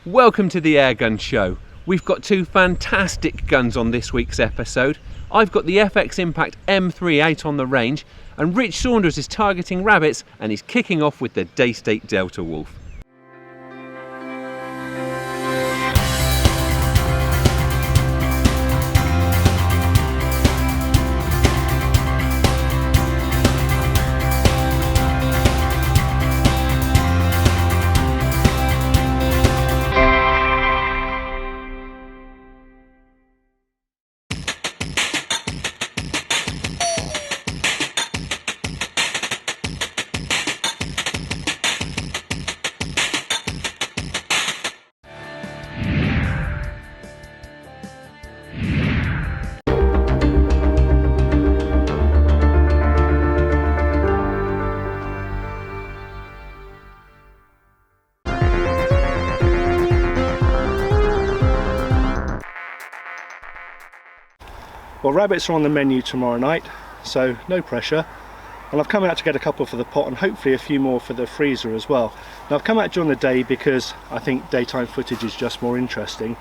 Welcome to the Airgun Show. We've got two fantastic guns on this week's episode. I've got the FX Impact M3 out on the range, and Rich Saunders is targeting rabbits, and he's kicking off with the Daystate Delta Wolf. Well, rabbits are on the menu tomorrow night, so no pressure. And I've come out to get a couple for the pot and hopefully a few more for the freezer as well. Now I've come out during the day because I think daytime footage is just more interesting,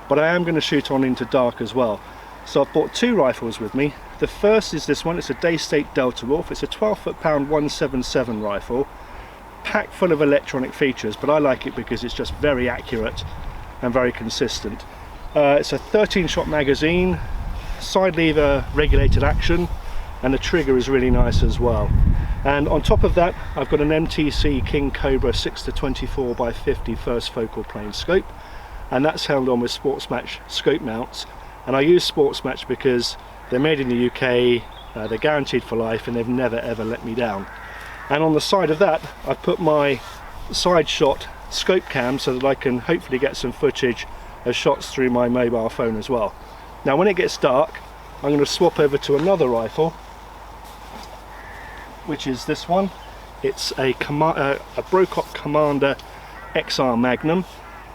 but I am going to shoot on into dark as well. So I've bought two rifles with me. The first is this one. It's a Daystate Delta Wolf. It's a 12 foot-pound 177 rifle, packed full of electronic features, but I like it because it's just very accurate and very consistent. It's a 13-shot magazine, side lever regulated action, and the trigger is really nice as well. And on top of that, I've got an MTC King Cobra 6-24x50 first focal plane scope, and that's held on with Sportsmatch scope mounts. And I use Sportsmatch because they're made in the UK, they're guaranteed for life, and they've never ever let me down. And on the side of that, I've put my side shot scope cam so that I can hopefully get some footage of shots through my mobile phone as well. Now when it gets dark, I'm going to swap over to another rifle, which is this one. It's a Brocock Commander XR Magnum.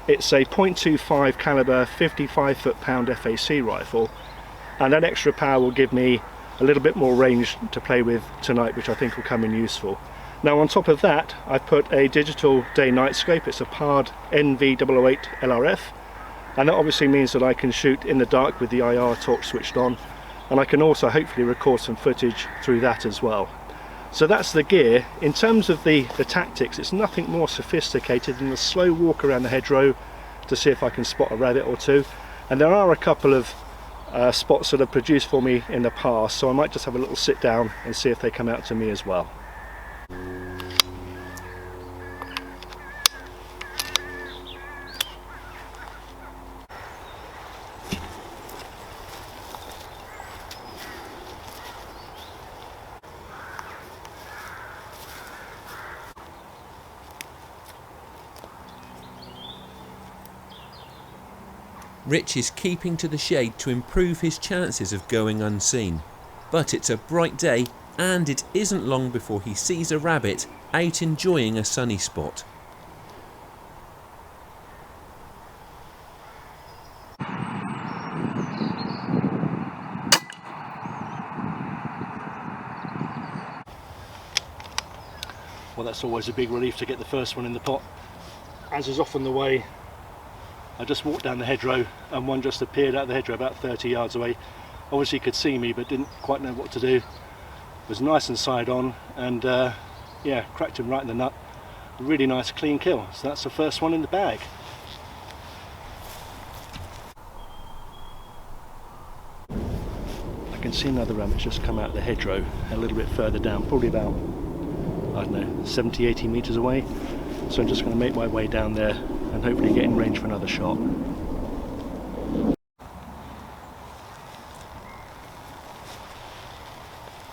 It's a .25 caliber 55 foot-pound FAC rifle, and that extra power will give me a little bit more range to play with tonight, which I think will come in useful. Now on top of that, I've put a digital day-night scope. It's a PARD NV008 LRF. And that obviously means that I can shoot in the dark with the IR torch switched on, and I can also hopefully record some footage through that as well. So that's the gear. In terms of the tactics, it's nothing more sophisticated than a slow walk around the hedgerow to see if I can spot a rabbit or two. And there are a couple of spots that are produced for me in the past, so I might just have a little sit down and see if they come out to me as well. Rich is keeping to the shade to improve his chances of going unseen. But it's a bright day, and it isn't long before he sees a rabbit out enjoying a sunny spot. Well, that's always a big relief to get the first one in the pot. As is often the way, I just walked down the hedgerow and one just appeared out of the hedgerow about 30 yards away. Obviously he could see me but didn't quite know what to do. Was nice and side on, and yeah, cracked him right in the nut. A really nice clean kill. So that's the first one in the bag. I can see another rabbit just come out of the hedgerow a little bit further down, probably about, I don't know, 70-80 meters away. So I'm just going to make my way down there and hopefully get in range for another shot.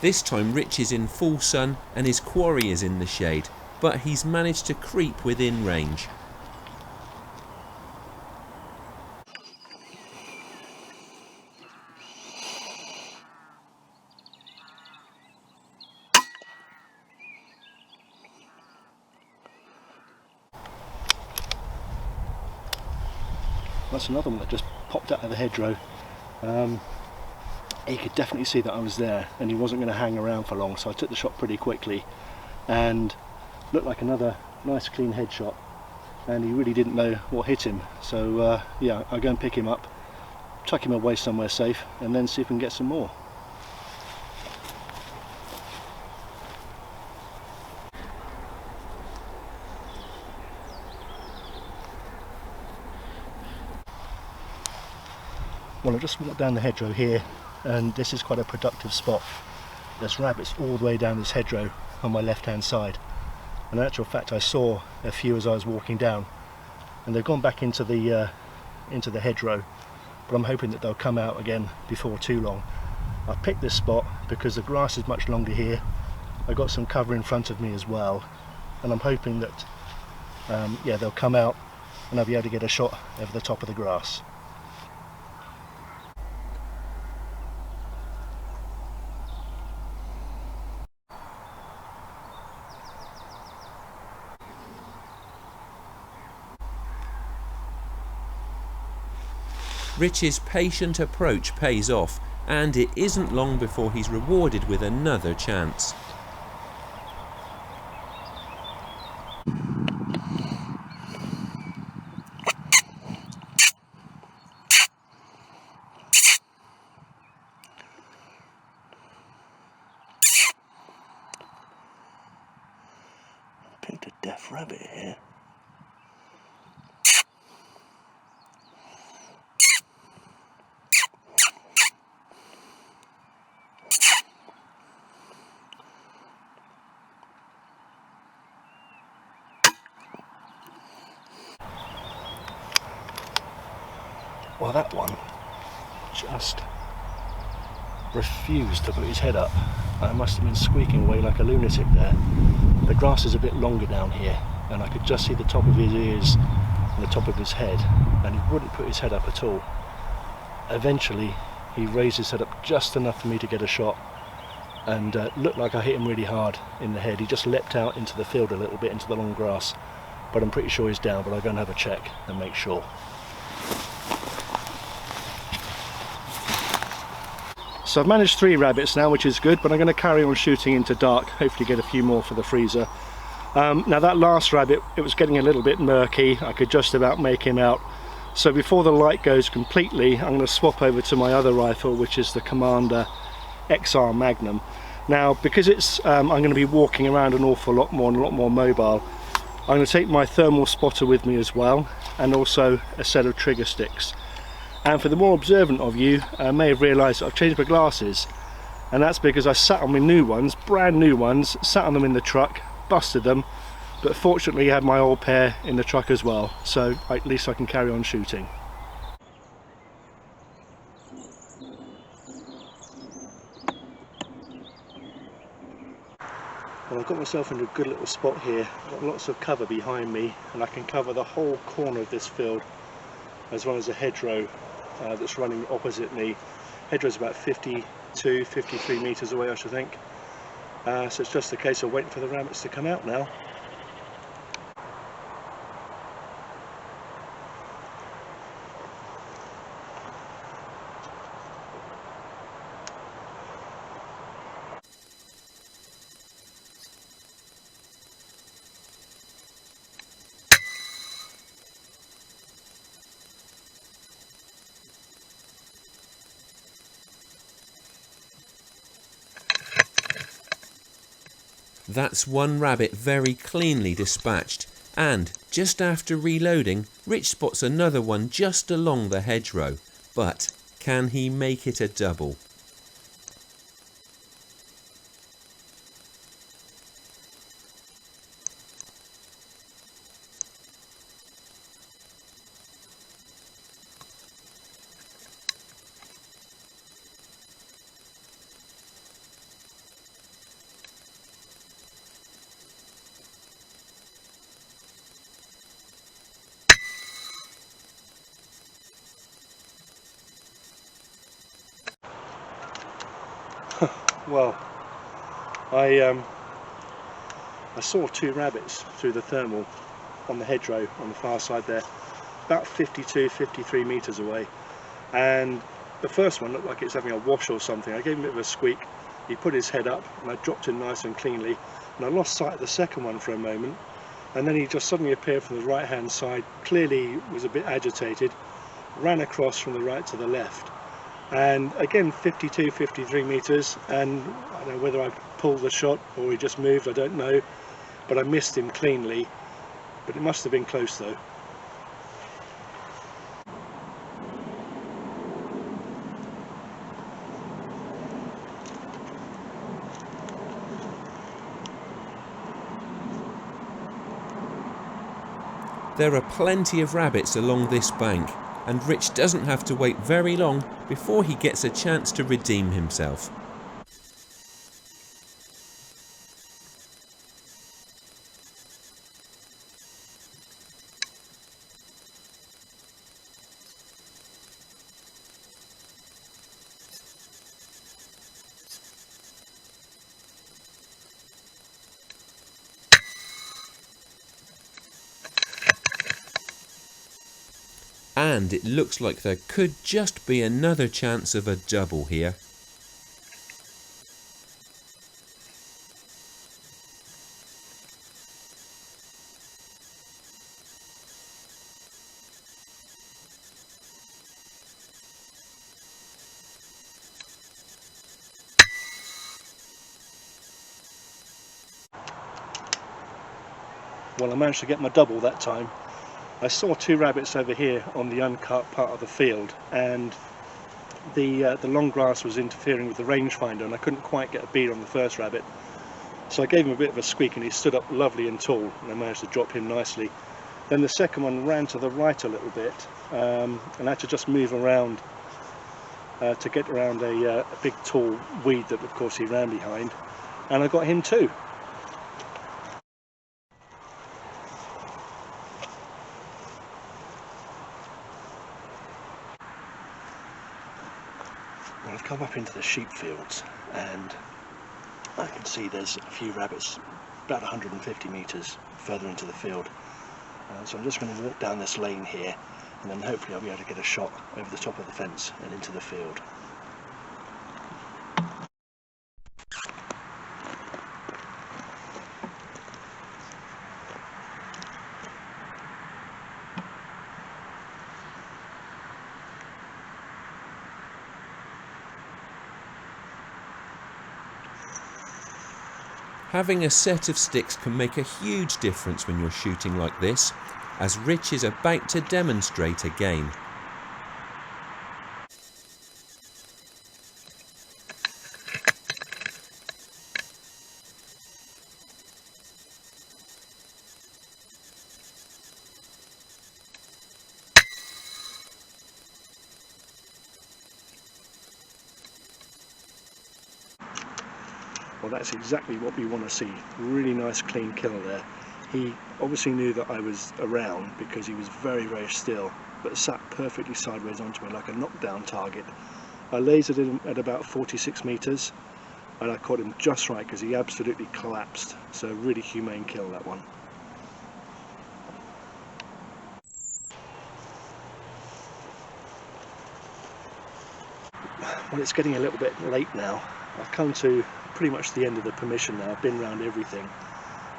This time Rich is in full sun and his quarry is in the shade, but he's managed to creep within range. That's another one that just popped out of the hedgerow. He could definitely see that I was there and he wasn't going to hang around for long, so I took the shot pretty quickly and looked like another nice clean headshot. and he really didn't know what hit him. So yeah, I'll go and pick him up, tuck him away somewhere safe, and then see if we can get some more. Well, I've just walked down the hedgerow here, and this is quite a productive spot. There's rabbits all the way down this hedgerow on my left hand side, and in actual fact I saw a few as I was walking down, and they've gone back into the hedgerow, but I'm hoping that they'll come out again before too long. I've picked this spot because the grass is much longer here. I've got some cover in front of me as well, and I'm hoping that yeah, they'll come out and I'll be able to get a shot over the top of the grass. Rich's patient approach pays off, and it isn't long before he's rewarded with another chance. Picked a deaf rabbit here. Well, that one just refused to put his head up. I must have been squeaking away like a lunatic there. The grass is a bit longer down here, and I could just see the top of his ears and the top of his head, and he wouldn't put his head up at all. Eventually he raised his head up just enough for me to get a shot, and looked like I hit him really hard in the head. He just leapt out into the field a little bit, into the long grass, but I'm pretty sure he's down, but I'll go and have a check and make sure. So I've managed 3 rabbits now, which is good, but I'm going to carry on shooting into dark, hopefully get a few more for the freezer. Now that last rabbit, it was getting a little bit murky. I could just about make him out. So before the light goes completely, I'm going to swap over to my other rifle, which is the Commander XR Magnum. Now, because it's I'm going to be walking around an awful lot more and a lot more mobile, I'm going to take my thermal spotter with me as well, and also a set of trigger sticks. And for the more observant of you, I may have realised that I've changed my glasses, and that's because I sat on my new ones, brand new ones, sat on them in the truck, busted them, but fortunately I had my old pair in the truck as well, so at least I can carry on shooting. Well, I've got myself in a good little spot here. I've got lots of cover behind me, and I can cover the whole corner of this field, as well as a hedgerow that's running opposite me. Hedgerow's about 52, 53 metres away, I should think. So it's just a case of waiting for the rabbits to come out now. That's one rabbit very cleanly dispatched, and just after reloading, Rich spots another one just along the hedgerow. But can he make it a double? Well, I saw 2 rabbits through the thermal on the hedgerow on the far side there, about 52, 53 metres away, and the first one looked like it was having a wash or something. I gave him a bit of a squeak, he put his head up, and I dropped him nice and cleanly, and I lost sight of the second one for a moment, and then he just suddenly appeared from the right hand side, clearly was a bit agitated, ran across from the right to the left, and again 52, 53 meters, and I don't know whether I pulled the shot or he just moved, I don't know, but I missed him cleanly, but it must have been close though. There are plenty of rabbits along this bank, and Rich doesn't have to wait very long before he gets a chance to redeem himself. And it looks like there could just be another chance of a double here. Well, I managed to get my double that time. I saw two rabbits over here on the uncut part of the field, and the long grass was interfering with the rangefinder, and I couldn't quite get a bead on the first rabbit. So I gave him a bit of a squeak, and he stood up lovely and tall, and I managed to drop him nicely. Then the second one ran to the right a little bit, and I had to just move around to get around a big tall weed that of course he ran behind, and I got him too. Well, I've come up into the sheep fields, and I can see there's a few rabbits about 150 metres further into the field. So I'm just going to walk down this lane here, and then hopefully I'll be able to get a shot over the top of the fence and into the field. Having a set of sticks can make a huge difference when you're shooting like this, as Rich is about to demonstrate again. Well, that's exactly what we want to see. Really nice clean kill there. He obviously knew that I was around because he was very, very still, but sat perfectly sideways onto me like a knockdown target. I lasered him at about 46 metres, and I caught him just right because he absolutely collapsed. So really humane kill, that one. Well, it's getting a little bit late now. I've come to pretty much the end of the permission now. I've been around everything.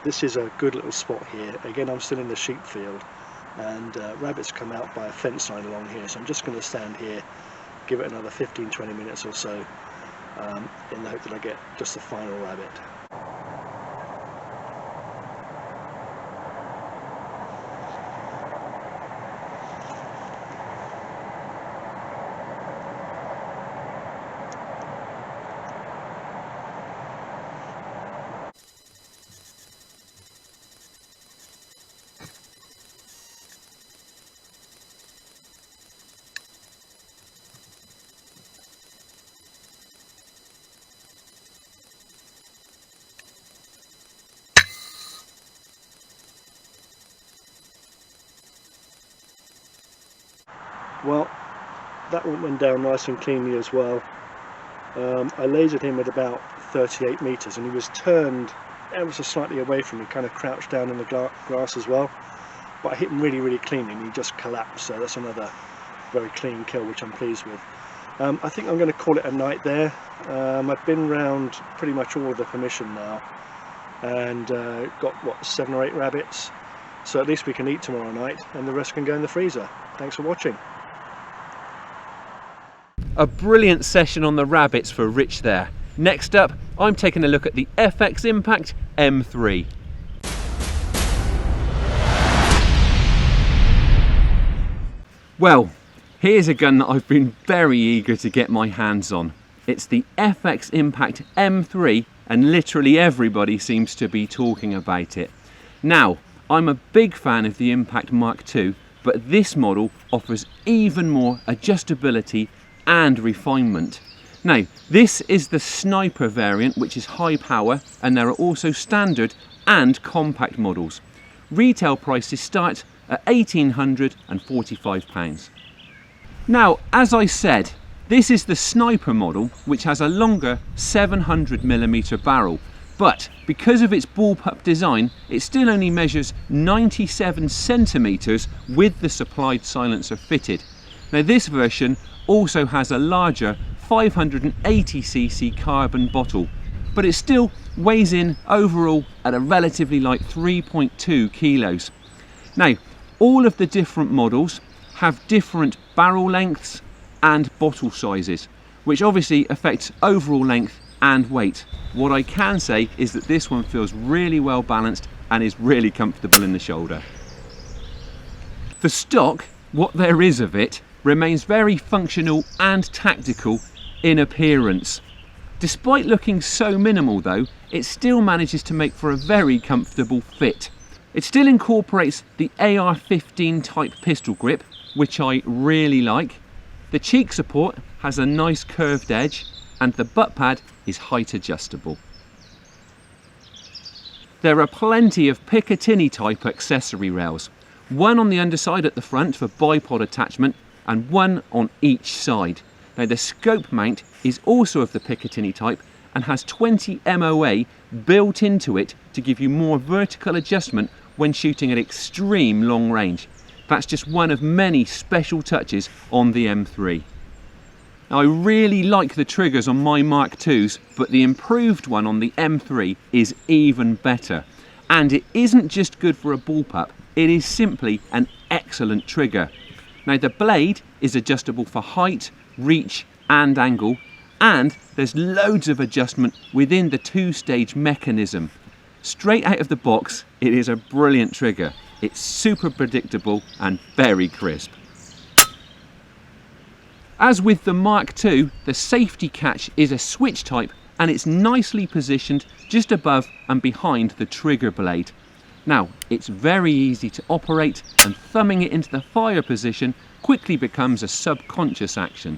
This is a good little spot here. Again, I'm still in the sheep field, and rabbits come out by a fence line along here, so I'm just going to stand here, give it another 15-20 minutes or so, in the hope that I get just the final rabbit. Well, that one went down nice and cleanly as well. I lasered him at about 38 metres, and he was turned ever so slightly away from me, kind of crouched down in the grass as well. But I hit him really, really cleanly, and he just collapsed, so that's another very clean kill, which I'm pleased with. I think I'm going to call it a night there. I've been round pretty much all of the permission now, and got, what, 7 or 8 rabbits. so at least we can eat tomorrow night and the rest can go in the freezer. Thanks for watching. A brilliant session on the rabbits for Rich there. Next up, I'm taking a look at the FX Impact M3. Well, here's a gun that I've been very eager to get my hands on. It's the FX Impact M3, and literally everybody seems to be talking about it. Now, I'm a big fan of the Impact Mark II, but this model offers even more adjustability and refinement. Now, this is the sniper variant, which is high power, and there are also standard and compact models. Retail prices start at £1,845. Now, as I said, this is the sniper model, which has a longer 700mm barrel, but because of its bullpup design, it still only measures 97 centimetres with the supplied silencer fitted. Now, this version also has a larger 580cc carbon bottle, but it still weighs in overall at a relatively light 3.2 kilos. Now, all of the different models have different barrel lengths and bottle sizes, which obviously affects overall length and weight. What I can say is that this one feels really well balanced and is really comfortable in the shoulder. For stock, what there is of it remains very functional and tactical in appearance. Despite looking so minimal though, it still manages to make for a very comfortable fit. It still incorporates the AR-15 type pistol grip, which I really like. The cheek support has a nice curved edge, and the butt pad is height adjustable. There are plenty of Picatinny type accessory rails, one on the underside at the front for bipod attachment and one on each side. Now, the scope mount is also of the Picatinny type and has 20 MOA built into it to give you more vertical adjustment when shooting at extreme long range. That's just one of many special touches on the M3. Now, I really like the triggers on my Mark IIs, but the improved one on the M3 is even better. And it isn't just good for a bullpup, it is simply an excellent trigger. Now, the blade is adjustable for height, reach and angle, and there's loads of adjustment within the two-stage mechanism. Straight out of the box, it is a brilliant trigger. It's super predictable and very crisp. As with the Mark II, the safety catch is a switch type and it's nicely positioned just above and behind the trigger blade. Now, it's very easy to operate, and thumbing it into the fire position quickly becomes a subconscious action.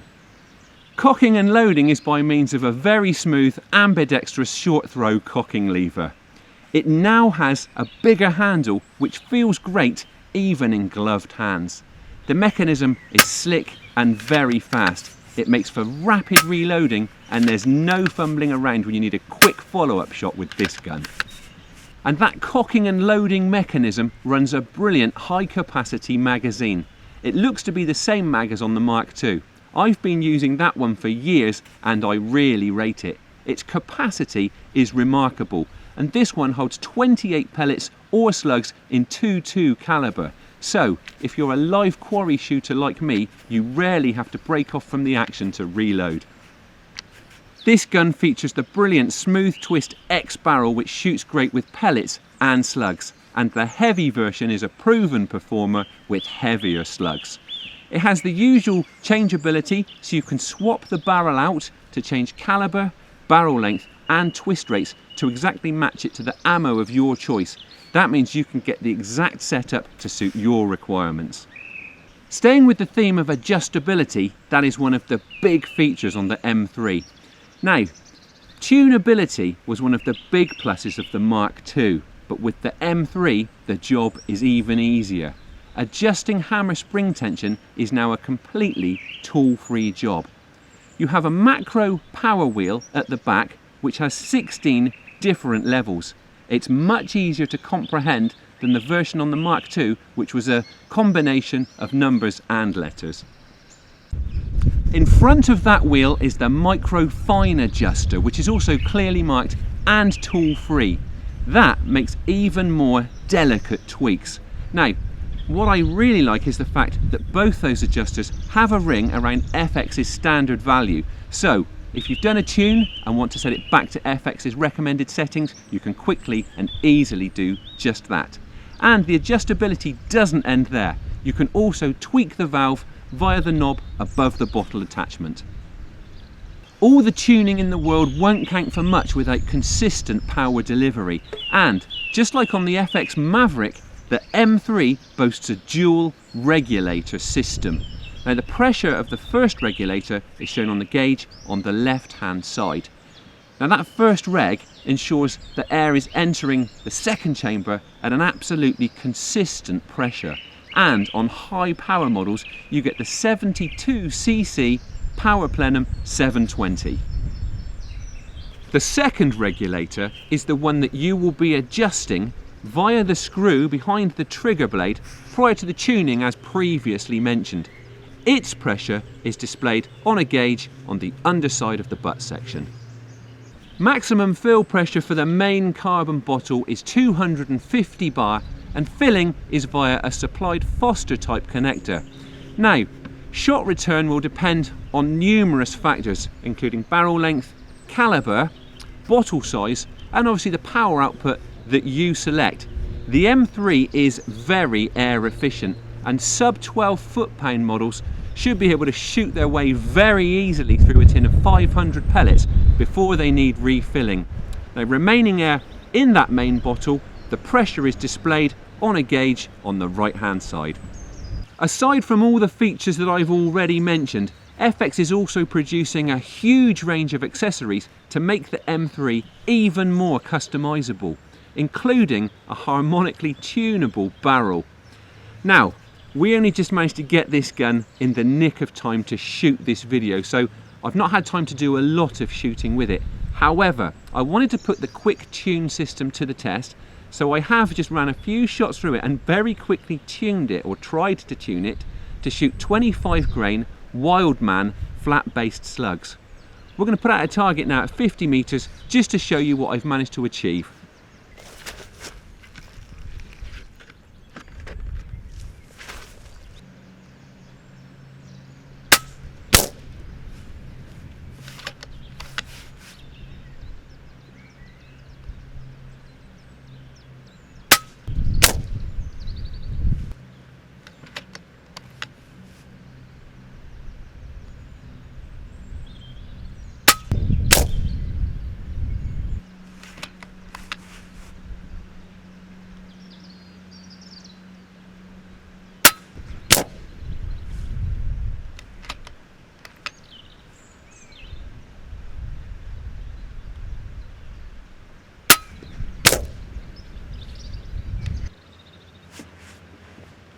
Cocking and loading is by means of a very smooth ambidextrous short throw cocking lever. It now has a bigger handle which feels great even in gloved hands. The mechanism is slick and very fast. It makes for rapid reloading, and there's no fumbling around when you need a quick follow-up shot with this gun. And that cocking and loading mechanism runs a brilliant high capacity magazine. It looks to be the same mag as on the Mark II. I've been using that one for years and I really rate it. Its capacity is remarkable, and this one holds 28 pellets or slugs in 2.2 caliber. So if you're a live quarry shooter like me, you rarely have to break off from the action to reload. This gun features the brilliant Smooth Twist X barrel, which shoots great with pellets and slugs, and the heavy version is a proven performer with heavier slugs. It has the usual changeability, so you can swap the barrel out to change caliber, barrel length and twist rates to exactly match it to the ammo of your choice. That means you can get the exact setup to suit your requirements. Staying with the theme of adjustability, that is one of the big features on the M3. Now, tunability was one of the big pluses of the Mark II, but with the M3, the job is even easier. Adjusting hammer spring tension is now a completely tool-free job. You have a macro power wheel at the back, which has 16 different levels. It's much easier to comprehend than the version on the Mark II, which was a combination of numbers and letters. In front of that wheel is the micro fine adjuster, which is also clearly marked and tool free. That makes even more delicate tweaks. Now, what I really like is the fact that both those adjusters have a ring around FX's standard value. So if you've done a tune and want to set it back to FX's recommended settings, you can quickly and easily do just that. And the adjustability doesn't end there. You can also tweak the valve via the knob above the bottle attachment. All the tuning in the world won't count for much without consistent power delivery. And just like on the FX Maverick, the M3 boasts a dual regulator system. Now the pressure of the first regulator is shown on the gauge on the left hand side. Now that first reg ensures that air is entering the second chamber at an absolutely consistent pressure. And on high power models you get the 72cc Power Plenum 720. The second regulator is the one that you will be adjusting via the screw behind the trigger blade prior to the tuning as previously mentioned. Its pressure is displayed on a gauge on the underside of the butt section. Maximum fill pressure for the main carbon bottle is 250 bar and filling is via a supplied Foster type connector. Now, shot return will depend on numerous factors including barrel length, calibre, bottle size and obviously the power output that you select. The M3 is very air efficient and sub 12 foot-pound models should be able to shoot their way very easily through a tin of 500 pellets before they need refilling. Now remaining air in that main bottle, the pressure is displayed on a gauge on the right hand side. Aside from all the features that I've already mentioned, FX is also producing a huge range of accessories to make the M3 even more customizable, including a harmonically tunable barrel. Now, we only just managed to get this gun in the nick of time to shoot this video, so I've not had time to do a lot of shooting with it. However, I wanted to put the quick tune system to the test, so I have just ran a few shots through it and very quickly tuned it, or tried to tune it, to shoot 25 grain Wildman flat-based slugs. We're going to put out a target now at 50 meters just to show you what I've managed to achieve.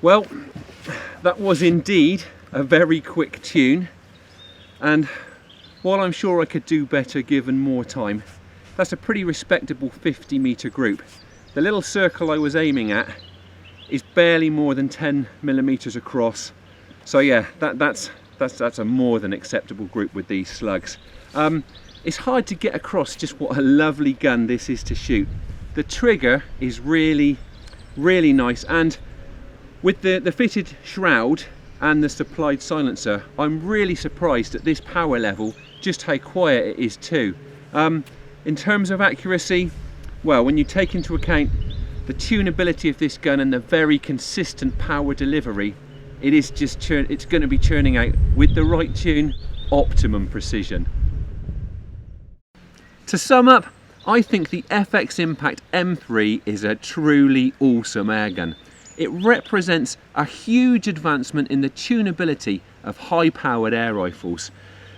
Well, that was indeed a very quick tune, and while I'm sure I could do better given more time, that's a pretty respectable 50 meter group. The little circle I was aiming at is barely more than 10 millimeters across, so yeah, that's a more than acceptable group with these slugs. It's hard to get across just what a lovely gun this is to shoot. The trigger is really nice, and with the fitted shroud and the supplied silencer, I'm really surprised at this power level, just how quiet it is too. In terms of accuracy, well, when you take into account the tunability of this gun and the very consistent power delivery, it's going to be churning out, with the right tune, optimum precision. To sum up, I think the FX Impact M3 is a truly awesome airgun. It represents a huge advancement in the tunability of high-powered air rifles.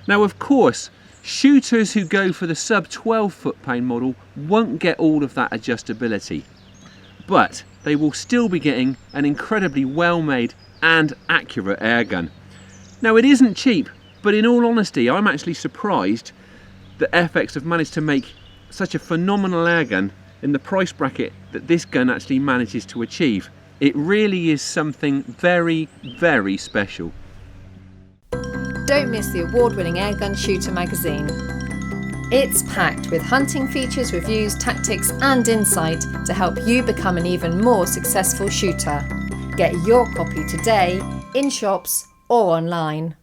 Now, of course, shooters who go for the sub 12 foot-pound model won't get all of that adjustability, but they will still be getting an incredibly well-made and accurate airgun. Now, it isn't cheap, but in all honesty, I'm actually surprised that FX have managed to make such a phenomenal airgun in the price bracket that this gun actually manages to achieve. It really is something very, very special. Don't miss the award-winning Airgun Shooter magazine. It's packed with hunting features, reviews, tactics and insight to help you become an even more successful shooter. Get your copy today in shops or online.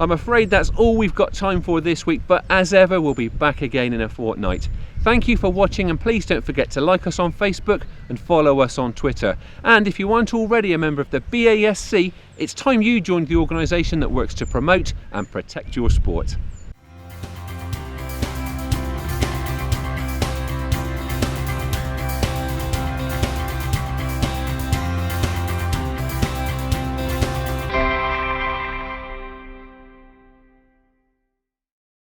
I'm afraid that's all we've got time for this week, but as ever, we'll be back again in a fortnight. Thank you for watching, and please don't forget to like us on Facebook and follow us on Twitter. And if you aren't already a member of the BASC, it's time you joined the organisation that works to promote and protect your sport.